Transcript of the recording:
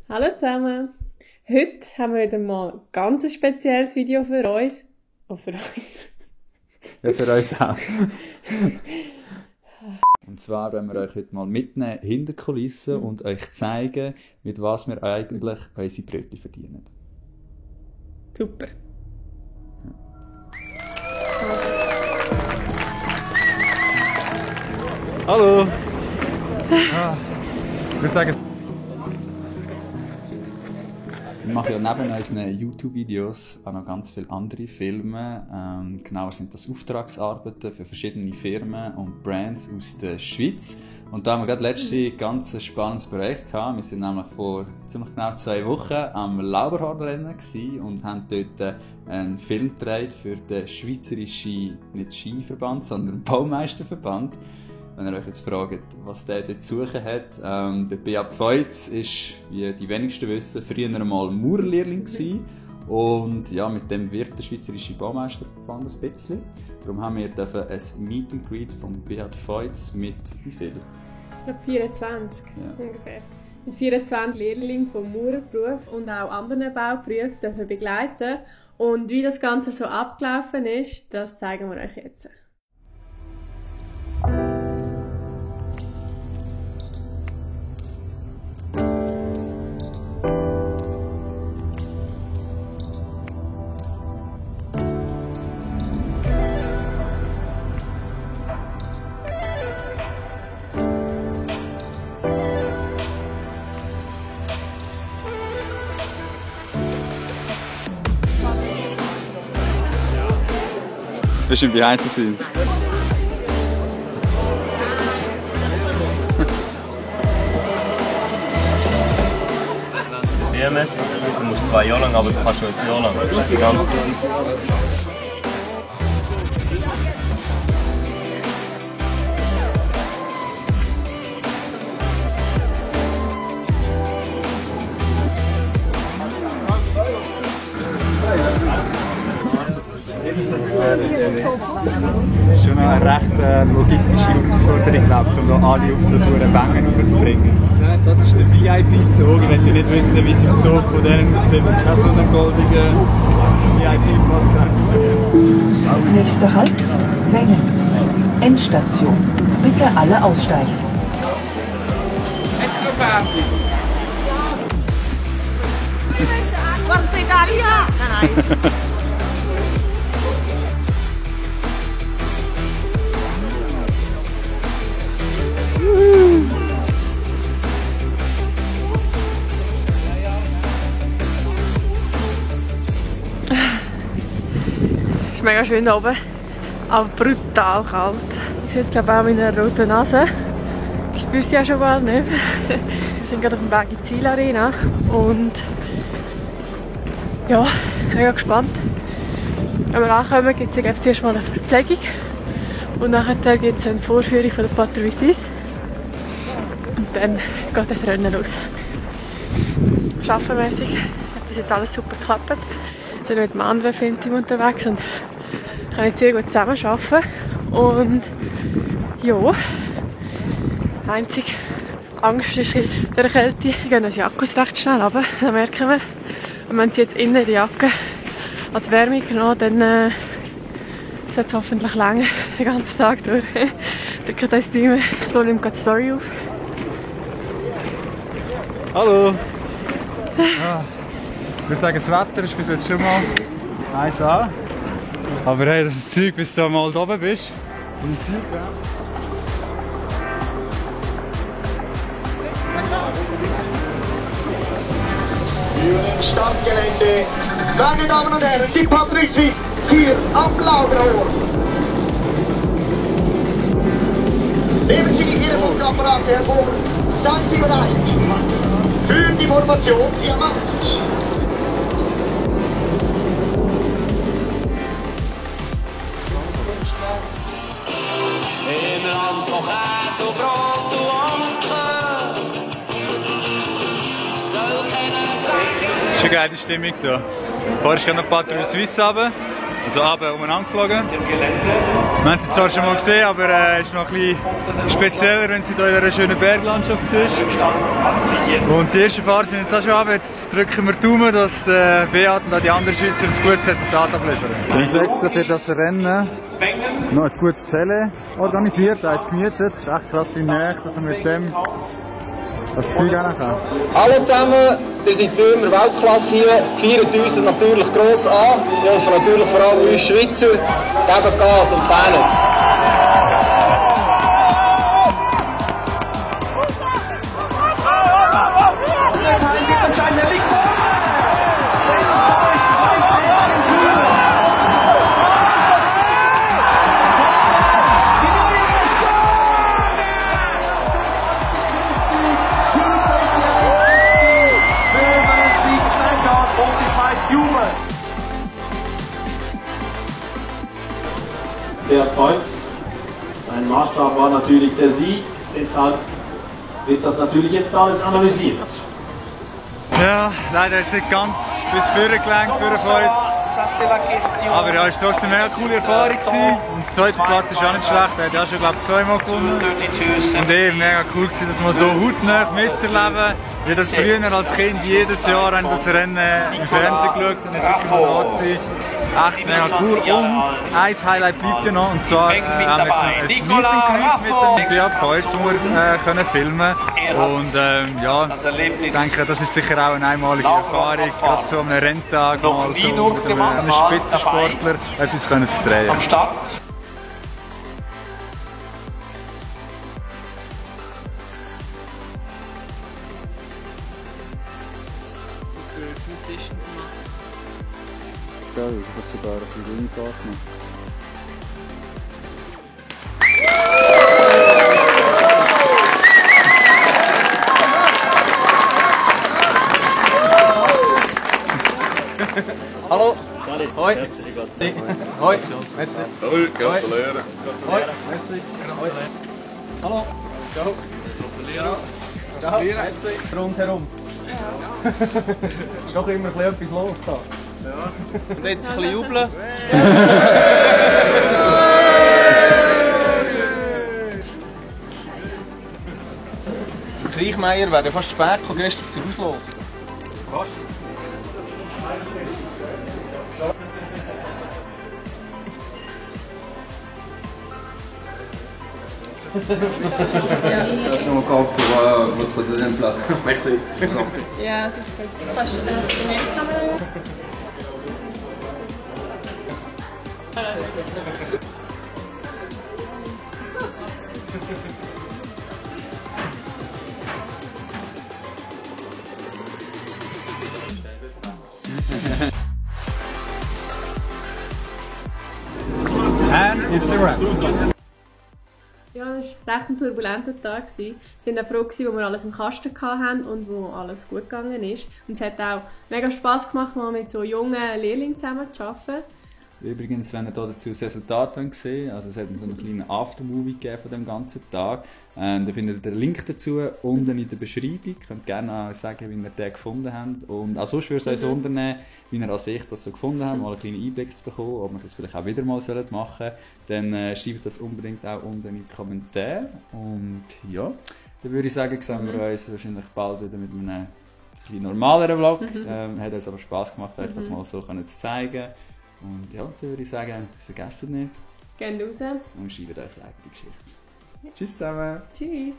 Hallo zusammen! Heute haben wir wieder mal ein ganz spezielles Video für uns. Oh, für uns. Ja, für uns auch. Und zwar wollen wir euch heute mal mitnehmen hinter die Kulissen und euch zeigen, mit was wir eigentlich unsere Brötchen verdienen. Super! Hallo! Ich würde sagen, wir machen ja neben unseren YouTube-Videos auch noch ganz viele andere Filme. Genauer sind das Auftragsarbeiten für verschiedene Firmen und Brands aus der Schweiz. Und da haben wir gerade letztens ganz spannendes Projekt gehabt. Wir sind nämlich vor ziemlich genau 2 Wochen am Lauberhornrennen und haben dort einen Film gedreht für den schweizerischen, nicht Skiverband, sondern Baumeisterverband. Wenn ihr euch jetzt fragt, was der dort zu suchen hat, der Beat Feutz ist, wie die wenigsten wissen, früher einmal Maurerlehrling gewesen. Und ja, mit dem wirbt der Schweizerische Baumeisterverband ein bisschen. Darum haben wir ein Meet and Greet von Beat Feutz mit wie viel? Ich glaube 24 ungefähr. Mit 24 Lehrlingen vom Maurerberuf und auch anderen Bauberufen dürfen begleiten. Und wie das Ganze so abgelaufen ist, das zeigen wir euch jetzt. Das ist ein Behind the Scenes. BMS, du musst 2 Jahre lang, aber du kannst schon ein Jahr lang. Die ganze Zeit. Das ist schon eine recht logistische Herausforderung, glaube ich, um da alle auf das Bängen rüberzubringen. Das ist der VIP-Zug. Ich möchte nicht wissen, wie sie im Zug von denen sind. Keine so einen goldigen VIP-Pass. Nächster Halt, Wengen. Endstation. Bitte alle aussteigen. Forza Italia! Nein. Es ist mega schön hier oben, aber brutal kalt. Ich sehe glaube auch meine roten Nase. Ich spüre sie ja schon bald nicht. Wir sind gerade auf dem Weg in die Zielarena und ja, mega gespannt. Wenn wir ankommen, gibt es zuerst mal eine Verpflegung und nachher gibt es eine Vorführung von der Patrouille 6 und dann geht das Rennen los. Schaffenmässig hat das jetzt alles super geklappt. Wir sind mit einem anderen Filmteam unterwegs und können jetzt sehr gut zusammenarbeiten. Und ja, einzige Angst ist in der Kälte, gehen unsere Akkus recht schnell runter. Dann merken wir, und wenn sie jetzt innen die Jacke an die Wärme genommen, dann wird es hoffentlich länger den ganzen Tag durch. Dann geht das Team, da nimmt gerade die Story auf. Hallo! Ich würde sagen, das Wetter ist bis jetzt schon mal 1A. Aber hey, das ist das Zeug, bis du mal da oben bist. Musik, ja. Im Startgelände, meine Damen und Herren, die Patrouille 6 hier am Lauberhorn. Nehmen Sie Ihre Funkapparate hervor, seien Sie bereit für die Formation Diamant. Im Land von Käse und Brot und Anken soll keiner sagen. Das ist eine geile Stimmung hier. Vorher ist noch Patrouille Suisse runter. so runter umeinander geflogen. Wir haben sie zwar schon mal gesehen, aber es ist noch ein bisschen spezieller, wenn sie hier in dieser schönen Berglandschaft ist. Und die ersten paar sind jetzt auch schon runter. Jetzt drücken wir die Daumen, dass Beat und auch die anderen Schweizer ein gutes Resultat abliefern. Wir haben extra für das Rennen noch ein gutes Tele organisiert, eins gemietet. Es ist echt krass, wie näher, dass man mit dem das Zeug kann. Hallo zusammen, ihr seid wie immer Weltklasse hier, feiert uns natürlich gross an. Ich hoffe natürlich vor allem uns Schweizer, geben Gas und fähnen. Der Kreuz. Sein Maßstab war natürlich der Sieg, deshalb wird das natürlich jetzt alles analysiert. Ja, leider ist es nicht ganz bis vorne gelangt für den Kreuz. Aber ja, es war trotzdem eine mega coole Erfahrung. Und der zweite Platz ist auch nicht schlecht, er hat ja schon, glaube ich, zweimal gewonnen. Und mega cool gewesen, das mal so hautnah mitzuerleben. Ich habe das früher als Kind jedes Jahr an das Rennen im Fernsehen geschaut und jetzt wirklich mal da zu sein. Echt mega cool. Und ein Highlight bleibt ja noch, und zwar haben wir jetzt ein Meeting mit dem Beat Kreuz, wo wir können filmen. Und ja, ich denke, das ist sicher auch eine einmalige Erfahrung, gerade so am Renntag mal so mit einem Spitzensportler etwas können zu drehen. Am Start. Ja, das sogar ein bisschen weniger gemacht. Hallo. Hoi. Hoi. Merci. Hoi, gratulieren. Hoi. Merci. Hoi. Hallo. Ciao. Gratulieren. Ciao. Merci. Rundherum. Ist doch immer etwas los da. Ja. Und jetzt ein bisschen jubeln. Kriechmeier wäre fast spät gekommen, gestern zur Auslosung. Was? Encore pour votre deuxième place. Merci. Ja, das ist gut. Kannst du die nächste Kamera? And it's a wrap. Ja, es war recht ein turbulenter Tag. Sie waren auch froh, als wir alles im Kasten hatten und wo alles gut gegangen ist. Und es hat auch mega Spass gemacht, mal mit so jungen Lehrlingen zusammen zu arbeiten. Übrigens, wenn ihr hier dazu das Resultat sehen wollt, also es hat so einen kleinen Aftermovie gegeben von dem ganzen Tag. Da findet ihr den Link dazu unten in der Beschreibung. Ihr könnt gerne auch sagen, wie ihr den gefunden habt. Und auch sonst würde es uns unternehmen, wie ihr als ich das so gefunden habt, mal einen kleinen Einblick zu bekommen, ob wir das vielleicht auch wieder mal machen sollen. Dann schreibt das unbedingt auch unten in die Kommentare. Und ja, dann würde ich sagen, sehen wir uns wahrscheinlich bald wieder mit einem bisschen normaleren Vlog. Hat uns aber Spass gemacht, euch das mal so zu zeigen. Und ja, dann würde ich sagen, vergesst nicht. Geht raus. Und schreibt euch die Geschichte. Tschüss zusammen. Tschüss.